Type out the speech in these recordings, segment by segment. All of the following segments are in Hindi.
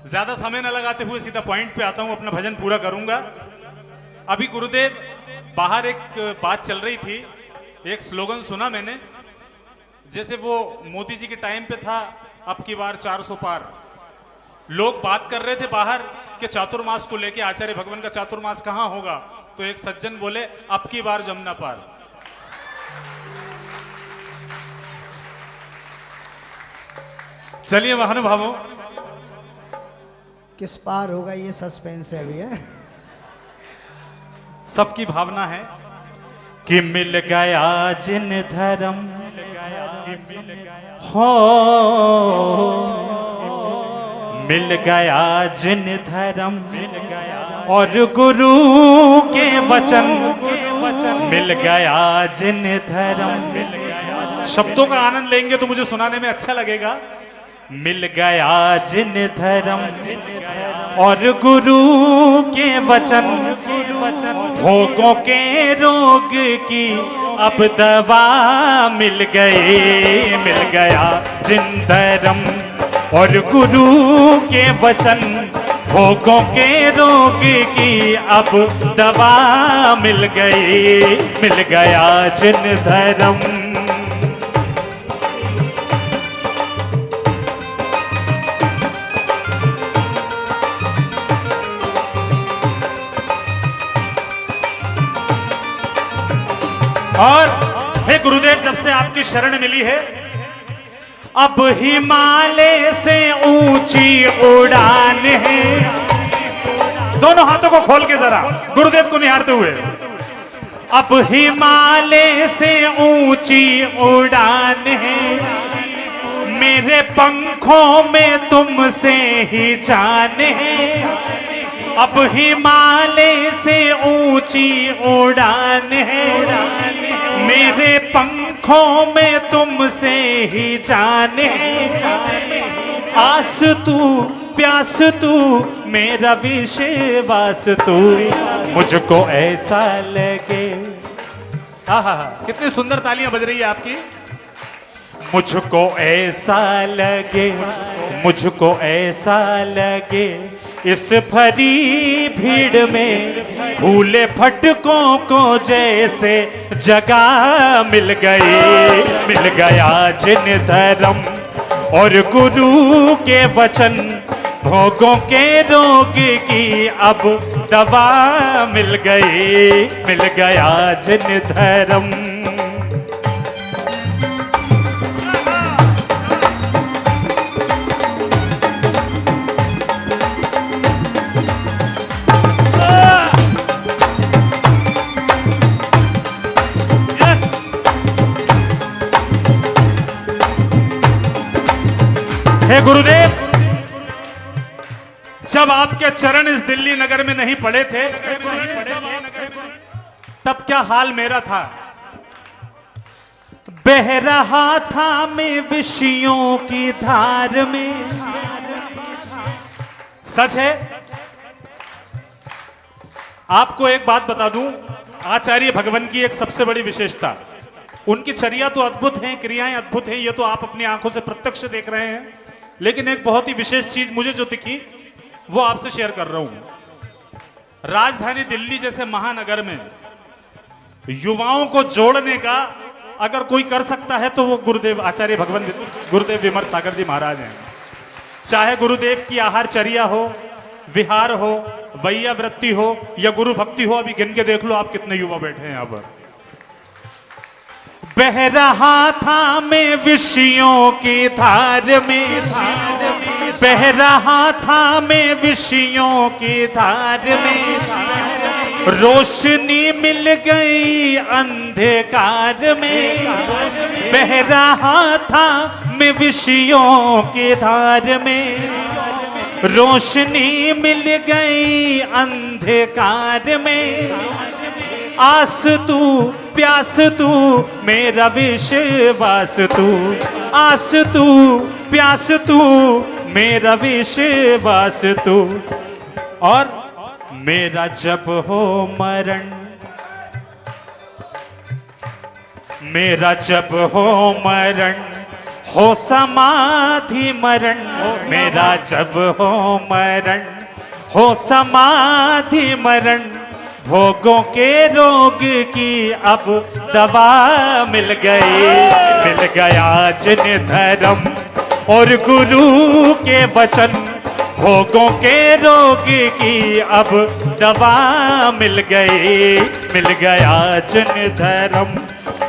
ज्यादा समय न लगाते हुए सीधा पॉइंट पे आता हूं, अपना भजन पूरा करूंगा। अभी गुरुदेव बाहर एक बात चल रही थी, एक स्लोगन सुना मैंने, जैसे वो मोदी जी के टाइम पे था, अब की बार 400 पार। लोग बात कर रहे थे बाहर कि चातुर्मास को लेके आचार्य भगवान का चातुर्मास कहां होगा, तो एक सज्जन बोले अब की बार जमुना पार। चलिए महानुभावों, किस पार होगा ये सस्पेंस है अभी है। सबकी भावना है कि मिल गया जिन धर्म हो, मिल गया जिन धर्म और गुरु के वचन, मिल गया जिन धर्म। शब्दों का आनंद लेंगे तो मुझे सुनाने में अच्छा लगेगा। मिल गया जिन धर्म और गुरु के वचन, भोगों के रोग की अब दवा मिल गई। मिल गया जिन धर्म और गुरु के वचन, भोगों के रोग की अब दवा मिल गई। मिल गया जिन धर्म। और हे गुरुदेव, जब से आपकी शरण मिली है, अब हिमालय से ऊंची उड़ान है। दोनों हाथों को खोल के जरा गुरुदेव को निहारते हुए, अब हिमालय से ऊंची उड़ान है, मेरे पंखों में तुमसे ही जान है। अब हिमालय से ऊंची उड़ान है, मेरे पंखों में तुमसे ही जान है। आस तू प्यास तू मेरा विश्वास तू, मुझको ऐसा लगे। आहा, कितनी सुंदर तालियां बज रही है आपकी। मुझको ऐसा लगे, मुझको ऐसा लगे, इस भरी भीड़ में फूले फटकों को जैसे जगह मिल गई। मिल गया जिन धर्म और गुरु के वचन, भोगों के रोग की अब दवा मिल गई। मिल गया जिन धर्म। हे गुरुदेव, जब आपके चरण इस दिल्ली नगर में नहीं पड़े थे, तब क्या हाल मेरा था। बह रहा था मैं विषयों की धार में। सच है। आपको एक बात बता दूं, आचार्य भगवान की एक सबसे बड़ी विशेषता, उनकी चर्या तो अद्भुत है, क्रियाएं अद्भुत हैं, ये तो आप अपनी आंखों से प्रत्यक्ष देख रहे हैं। लेकिन एक बहुत ही विशेष चीज मुझे जो दिखी वो आपसे शेयर कर रहा हूं। राजधानी दिल्ली जैसे महानगर में युवाओं को जोड़ने का अगर कोई कर सकता है तो वो गुरुदेव आचार्य भगवान गुरुदेव विमर सागर जी महाराज हैं। चाहे गुरुदेव की आहारचर्या हो, विहार हो, वैयावृत्ति हो या गुरु भक्ति हो, अभी गिन के देख लो आप कितने युवा बैठे हैं यहां पर। बह रहा था मैं विषयों की धार में, बह रहा था मैं विषयों की धार में, रोशनी मिल गई अंधकार में। बह रहा था मैं विषयों की धार में, रोशनी मिल गई अंधकार में। आस तू प्यास तू मेरा विश्वास तू, आस तू प्यास तू मेरा विश्वास तू। और मेरा जब हो मरण, मेरा जब हो मरण, हो समाधि मरण मेरा जब हो मरण, हो समाधि मरण भोगों के रोग की अब दवा मिल गया जिन धर्म और गुरु के वचन, भोगों के रोग की अब दवा मिल गया जिन धर्म,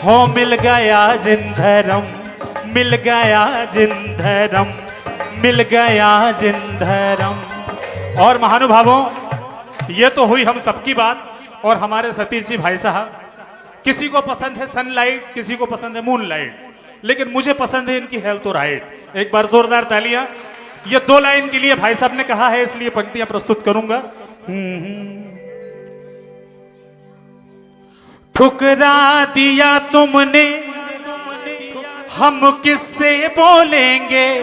हो मिल गया जिन धर्म, मिल गया जिन धर्म, मिल गया जिन धर्म। और महानुभावों, ये तो हुई हम सबकी बात। और हमारे सतीश जी भाई साहब, किसी को पसंद है सनलाइट, किसी को पसंद है मूनलाइट, लेकिन मुझे पसंद है इनकी हेल्थ और हाइट। एक बार जोरदार तालियां। ये 2 लाइन के लिए भाई साहब ने कहा है, इसलिए पंक्तियां प्रस्तुत करूंगा। ठुकरा दिया तुमने हम किससे बोलेंगे,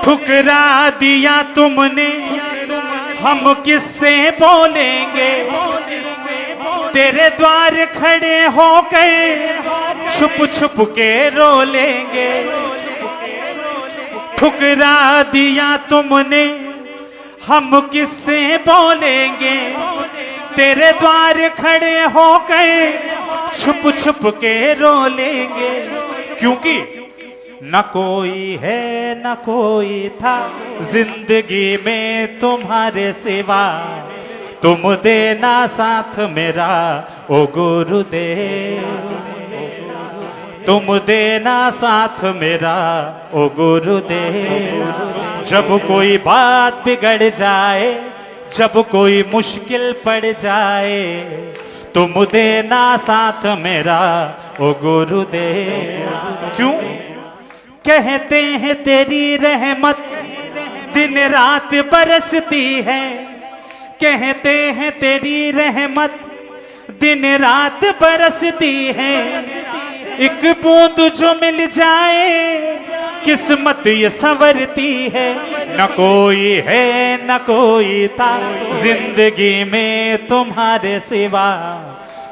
ठुकरा दिया तुमने हम किससे बोलेंगे, तेरे द्वार खड़े होकर छुप छुप के रो लेंगे। ठुकरा दिया तुमने हम किससे बोलेंगे, तेरे द्वार खड़े होकर छुप छुप के रो लेंगे। क्योंकि न कोई है न कोई था जिंदगी में तुम्हारे सिवा, तुम देना साथ मेरा ओ गुरुदेव, तुम देना साथ मेरा ओ गुरुदेव। जब कोई बात बिगड़ जाए, जब कोई मुश्किल पड़ जाए, तुम देना साथ मेरा ओ गुरुदेव। क्यों? कहते हैं तेरी रहमत दिन रात बरसती है, कहते हैं तेरी रहमत दिन रात बरसती है। एक बूंद जो मिल जाए किस्मत ये संवरती है। न कोई है न कोई था जिंदगी में तुम्हारे सिवा,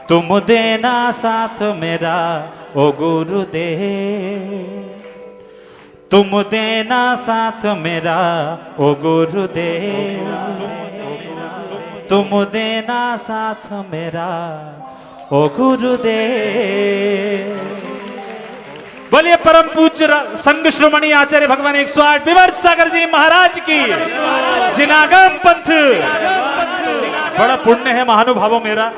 तुम देना साथ मेरा ओ गुरुदेव, तुम देना साथ मेरा ओ गुरुदेव, तुम देना साथ मेरा ओ गुरुदेव। बोलिए परम पूज्य संघ श्रोमणी आचार्य भगवान 108 विवर्ष सागर जी महाराज की। जिनागम पंथ बड़ा पुण्य है महानुभावों मेरा।